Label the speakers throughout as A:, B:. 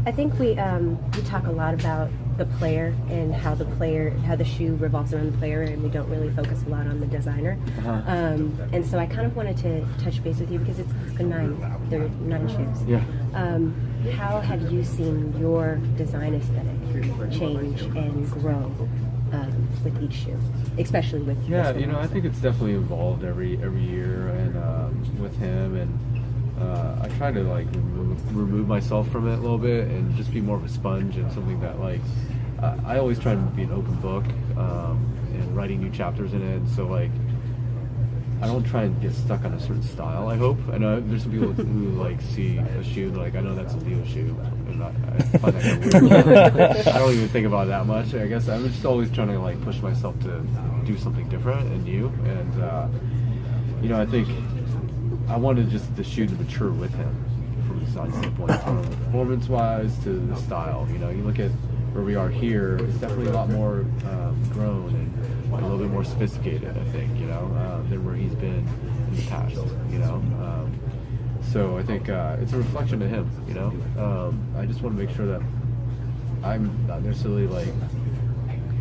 A: I think we talk a lot about the player and how the shoe revolves around the player, and we don't really focus a lot on the designer. And so I kind of wanted to touch base with you because it's been there are 9 shoes.
B: Yeah.
A: How have you seen your design aesthetic change and grow with each shoe, especially with
B: I think it's definitely evolved every year, and with him, and I try to like remove myself from it a little bit and just be more of a sponge, and something that like I always try to be an open book and writing new chapters in it. And so like I don't try and get stuck on a certain style. I hope. I know there's some people who like see a shoe and like, I know that's a Leo shoe, and I find that kind of weird. I don't even think about it that much. I guess I'm just always trying to like push myself to do something different and new. And I think I wanted just the shoe to mature with him from a design standpoint, from performance-wise to the style. You look at where we are here; it's definitely a lot more grown and a little bit more sophisticated, I think, than where he's been in the past, so I think it's a reflection of him, I just want to make sure that I'm not necessarily like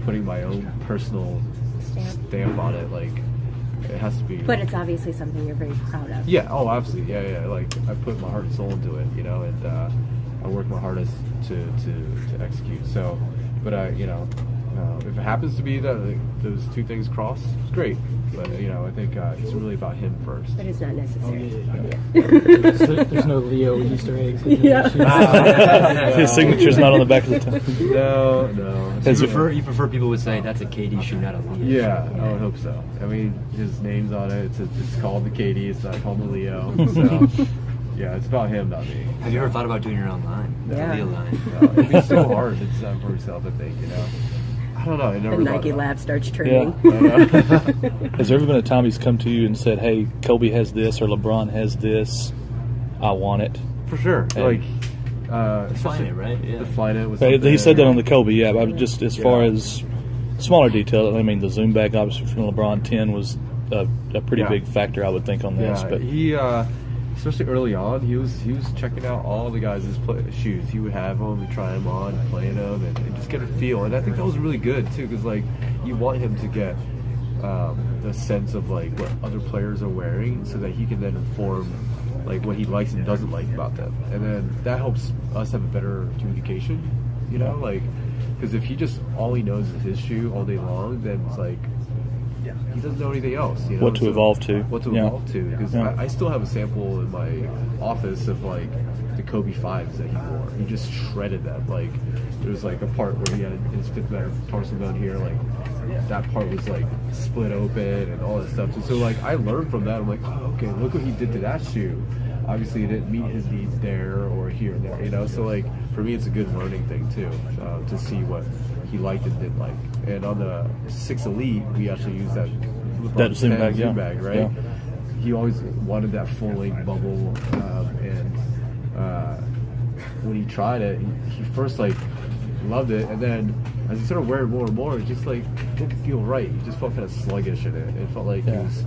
B: putting my own personal stamp on it, like it has to be.
A: But it's obviously something you're very proud of.
B: Yeah, oh, absolutely, yeah, like I put my heart and soul into it, and I work my hardest to execute, so, but if it happens to be that those two things cross, it's great. But I think it's really about him first.
A: But it's not necessary.
C: There's no Leo Easter eggs.
D: His signature's not on the back of the tongue.
B: No.
E: You prefer people would say that's a KD shoe, not a Leo.
B: Yeah, I would hope so. I mean, his name's on it. It's called the KD. It's not called the Leo. So. Yeah, it's about him, not me.
E: Have you ever thought about doing your own line?
A: Yeah.
E: Leo line?
B: It'd be so hard to design for yourself, I think, I don't know. I never
A: the
B: thought
A: Nike
B: about
A: lab starts training.
D: Yeah. Has there ever been a time he's come to you and said, hey, Kobe has this or LeBron has this, I want it?
B: For sure.
D: And
B: like,
E: Flyknit, right? Yeah.
B: The Flyknit was
D: he said that on the Kobe, yeah. But just as far as smaller detail, I mean, the zoom back, obviously, from LeBron 10 was a pretty big factor, I would think, on this.
B: Yeah,
D: but
B: he, especially early on, he was checking out all the guys' shoes. He would have them, and try them on, playing them, and just get a feel. And I think that was really good too, because like you want him to get the sense of like what other players are wearing, so that he can then inform like what he likes and doesn't like about them. And then that helps us have a better communication. Like because if all he knows is his shoe all day long, then it's like. He doesn't know anything else.
D: What to evolve to.
B: What to evolve to. Because I still have a sample in my office of like the Kobe 5s that he wore. He just shredded them. Like there was like a part where he had his fifth tarsal bone here. Like that part was like split open and all that stuff. And so like I learned from that. I'm like, oh, okay, look what he did to that shoe. Obviously, it didn't meet his needs there or here and there. So like for me, it's a good learning thing too, to see what he liked and didn't like. And on the 6 Elite, we actually used that
D: zoom
B: bag, right? Yeah. He always wanted that full length bubble, and when he tried it, he first like loved it, and then as he started wearing more and more, it just like didn't feel right. He just felt kind of sluggish in it. It felt like he was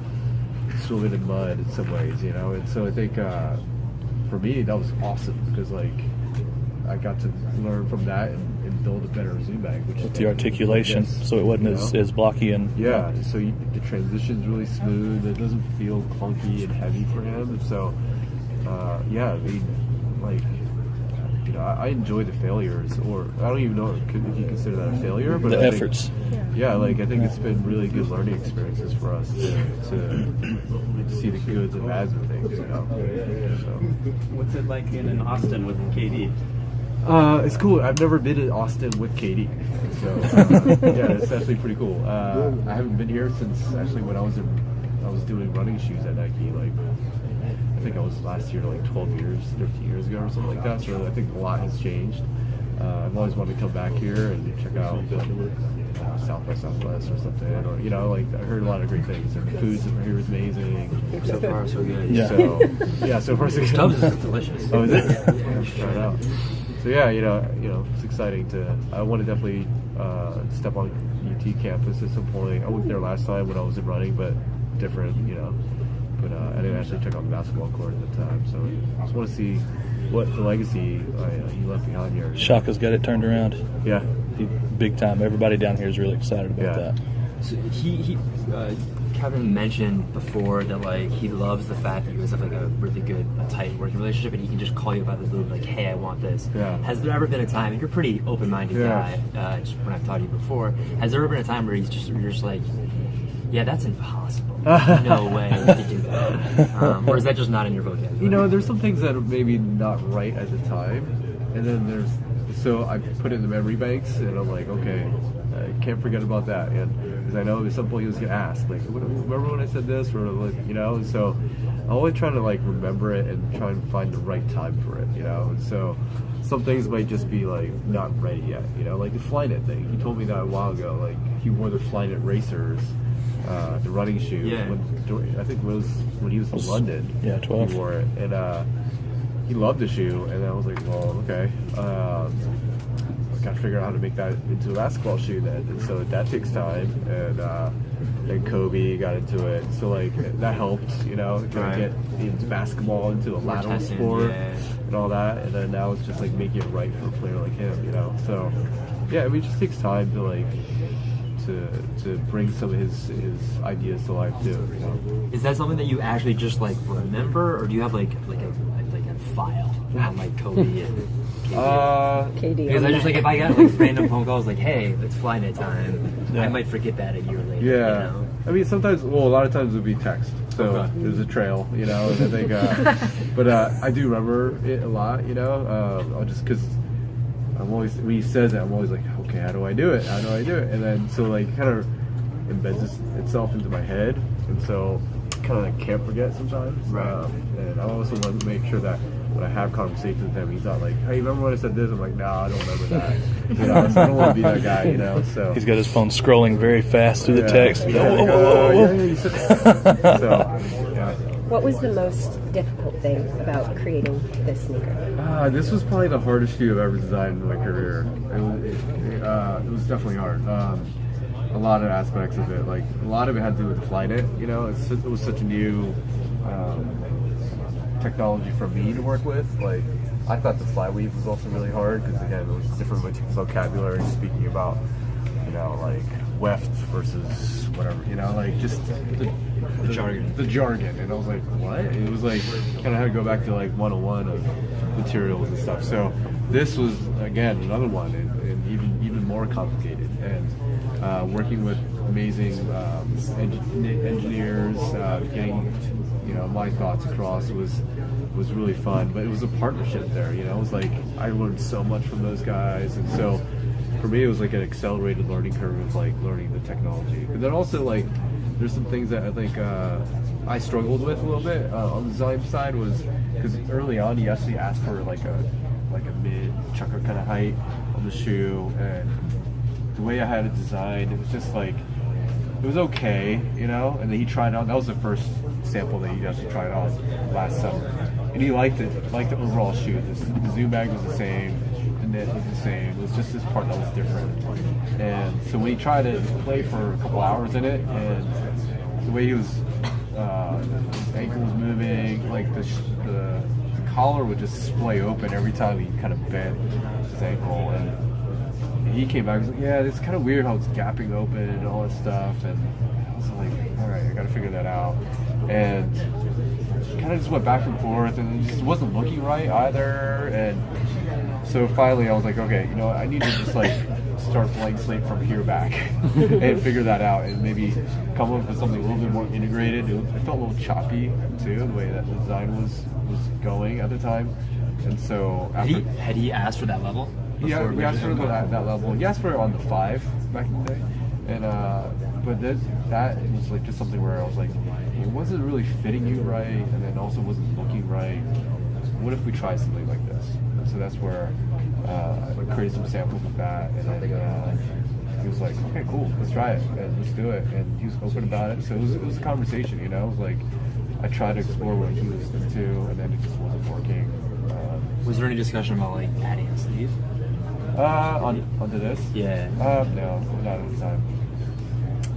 B: swimming in mud in some ways, And so I think for me that was awesome because like I got to learn from that and build a better zoom bag, which
D: with the articulation, so it wasn't as blocky and
B: so the transition's really smooth. It doesn't feel clunky and heavy for him. And so I mean, like I enjoy the failures, or I don't even know if you consider that a failure, but
D: the efforts.
B: Like I think it's been really good learning experiences for us to see the goods and bads of things. So.
F: What's it like being in Austin with KD?
B: It's cool. I've never been in Austin with KD, so it's actually pretty cool. I haven't been here since actually when I was doing running shoes at Nike. Like I think I was last year, like 12 years, 13 years ago, or something like that. So I think a lot has changed. I've always wanted to come back here and check out South by Southwest or something, or like I heard a lot of great things. And the food here is amazing.
E: So far, so good.
B: Yeah. So far, so good.
E: Stubbs is delicious.
B: Oh, is it? Try it out. So it's exciting I want to definitely step on UT campus at some point. I went there last time when I was in running, but different, But I didn't actually check out the basketball court at the time. So I just want to see what the legacy he left behind here.
D: Shaka's got it turned around.
B: Yeah.
D: Big time. Everybody down here is really excited about
B: Yeah.
D: that.
E: So Kevin mentioned before that like he loves the fact that you guys have like a really good, tight working relationship, and he can just call you about the blue, like, hey, I want this.
B: Yeah.
E: Has there ever been a time, and you're a pretty open-minded
B: Yeah.
E: guy, just when I've talked to you before, has there ever been a time where you're just like, yeah, that's impossible. No way you could do that. Or is that just not in your vocabulary?
B: You know, there's some things that are maybe not right at the time, and then so I put it in the memory banks, and I'm like, okay, I can't forget about that, and because I know at some point he was gonna ask, like, remember when I said this, or like, you know, and so I'm always trying to like remember it and try and find the right time for it, you know, and so some things might just be like not ready yet, you know, like the Flyknit thing. He told me that a while ago, like he wore the Flyknit racers. The running shoe.
E: Yeah.
B: I think it was when he was in London.
D: Yeah, 12.
B: He wore it, and he loved the shoe. And I was like, well, okay, I got to figure out how to make that into a basketball shoe then. And so that takes time. And then Kobe got into it, so like that helped, you know, to get into basketball, into a lateral
E: testing,
B: sport,
E: yeah.
B: and all that. And then now it's just like making it right for a player like him, you know. So yeah, I mean, it just takes time to like. To bring some of his ideas to life too. You know?
E: Is that something that you actually just like remember, or do you have like a file on like Kobe and KD?
A: KD.
E: Because I just like if I get like random phone calls like, hey, it's Flyknit time, I might forget that a year later.
B: Yeah.
E: You know?
B: I mean, sometimes, well, a lot of times it would be text. So
E: Okay.
B: there's a trail, you know, and I think, but I do remember it a lot, you know, I'll just, because I'm always, when he says it, I'm always like, okay, how do I do it? How do I do it? And then, so like, kind of embeds itself into my head. And so, kind of like can't forget sometimes.
E: Right.
B: And I also want to make sure that when I have conversations with him, he's not like, hey, remember when I said this? I'm like, no, I don't remember that. You know, so I don't want to be that guy, you know, so.
D: He's got his phone scrolling very fast through the text.
B: Yeah, like, yeah, you said that. So, yeah.
A: What was the most difficult thing about creating this sneaker?
B: This was probably the hardest shoe I've ever designed in my career. It was definitely hard. A lot of aspects of it, like a lot of it had to do with the Flyknit. You know, it was such a new technology for me to work with. Like, I thought the flyweave was also really hard because again, it was different vocabulary, speaking about, you know, like weft versus whatever. You know, like just the
E: jargon.
B: The jargon, and I was like, what? It was like kind of had to go back to like 101 of materials and stuff. So this was again another one, and even more complicated. And working with amazing engineers, getting my thoughts across was really fun. But it was a partnership there. You know, it was like I learned so much from those guys, and so for me it was like an accelerated learning curve of like learning the technology. But then also like there's some things that I think I struggled with a little bit on the design side, was because early on he actually asked for like a mid chucker kind of height on the shoe, and the way I had it designed, it was just like, it was okay, you know. And then he tried it on. That was the first sample that he actually tried on last summer, and he liked it, liked the overall shoe. The zoom bag was the same, the knit was the same. It was just this part that was different. And so when he tried it, he played for a couple hours in it, and the way he was, his ankle was moving, like the collar would just splay open every time he kind of bent his ankle. And he came back and was like, yeah, it's kind of weird how it's gapping open and all this stuff. And I was like, all right, I got to figure that out. And kind of just went back and forth, and it just wasn't looking right either. And so finally I was like, okay, you know, I need to just like start blank slate from here back and figure that out, and maybe come up with something a little bit more integrated. It felt a little choppy too, the way that the design was going at the time. And so after,
E: had he asked for that level?
B: yeah, we asked for that level. He asked for it on the 5 back in the day, and but that was like just something where I was like, it wasn't really fitting you right, and then also wasn't looking right. What if we try something like this? And so that's where I created some samples of that, and then he was like, okay, cool, let's try it, and let's do it. And he was open about it. So it was a conversation, you know. It was like I tried to explore what he was into, and then it just wasn't working.
E: Was there any discussion about like adding a sleeve?
B: Onto this?
E: Yeah.
B: No, not at the time.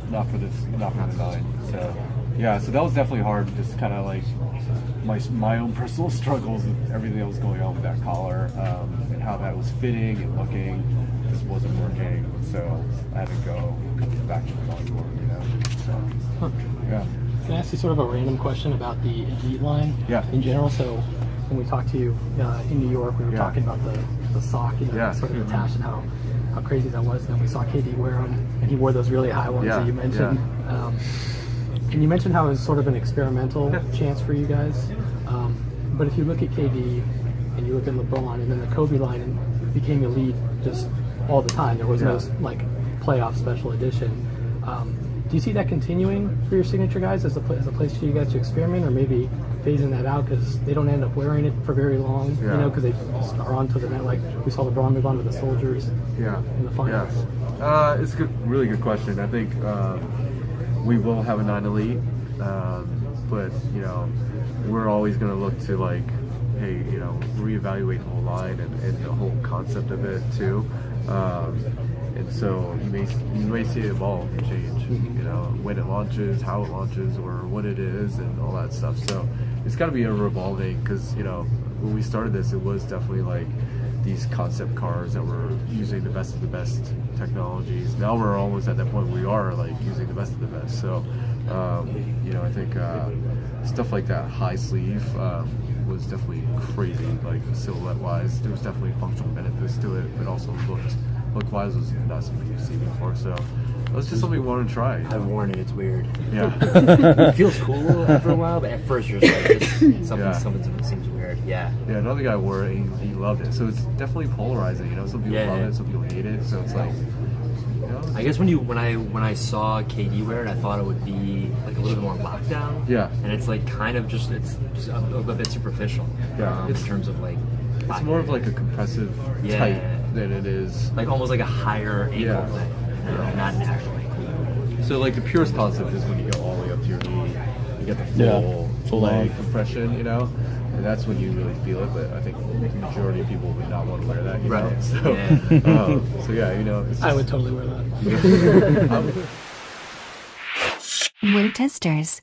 B: Not for this, not for the design. So Yeah, so that was definitely hard. Just kind of like my own personal struggles with everything that was going on with that collar, and how that was fitting and looking just wasn't working. So I had to go back to the drawing board, you know. So, yeah.
C: Can I ask you sort of a random question about the Elite line
B: Yeah.
C: in general? So when we talked to you in New York, we were
B: Yeah.
C: talking about the sock, you know,
B: Yeah.
C: sort of attached and how crazy that was. And then we saw KD wear them, and he wore those really high ones
B: Yeah.
C: that you mentioned. And you mentioned how it was sort of an experimental chance for you guys. But if you look at KD and you look at LeBron and then the Kobe line, and it became Elite just all the time. There was no like playoff special edition. Do you see that continuing for your signature guys as a place for you guys to experiment, or maybe phasing that out because they don't end up wearing it for very long, you know, because they just are on to the net, like we saw LeBron move on to the Soldiers in the finals?
B: Yeah. It's a really good question. I think we will have a 9 Elite, but, you know, we're always going to look to, like, hey, you know, reevaluate the whole line and the whole concept of it, too. And so you may see it evolve and change, you know, when it launches, how it launches, or what it is, and all that stuff. So it's got to be a revolving, because, you know, when we started this, it was definitely like these concept cars that were using the best of the best technologies. Now we're almost at that point where we are like using the best of the best. So, you know, I think stuff like that high sleeve was definitely crazy, like silhouette-wise. There was definitely functional benefits to it, but also look-wise was not something you've seen before. So it was just something we wanted to try.
E: I've worn it. It's weird.
B: Yeah.
E: It feels cool after a while, but at first you're just like, something seems weird. Yeah.
B: Yeah, another guy wore it and he loved it. So it's definitely polarizing, you know. Some people love it, some people hate it. So it's like, you know.
E: I guess when I saw KD wear it, I thought it would be like a little bit more lockdown.
B: Yeah.
E: And it's like kind of just it's a bit superficial.
B: Yeah.
E: In terms of like.
B: It's more of like a compressive type than it is.
E: Like almost like a higher ankle thing. Not an actual ankle.
B: So like the purest concept is when you go all the way up to your knee, you get the full leg
D: on
B: compression, you know, and that's when you really feel it. But I think the majority of people would not want to wear that, you know. So, so yeah, you know, it's just,
C: I would totally wear that.
G: WearTesters.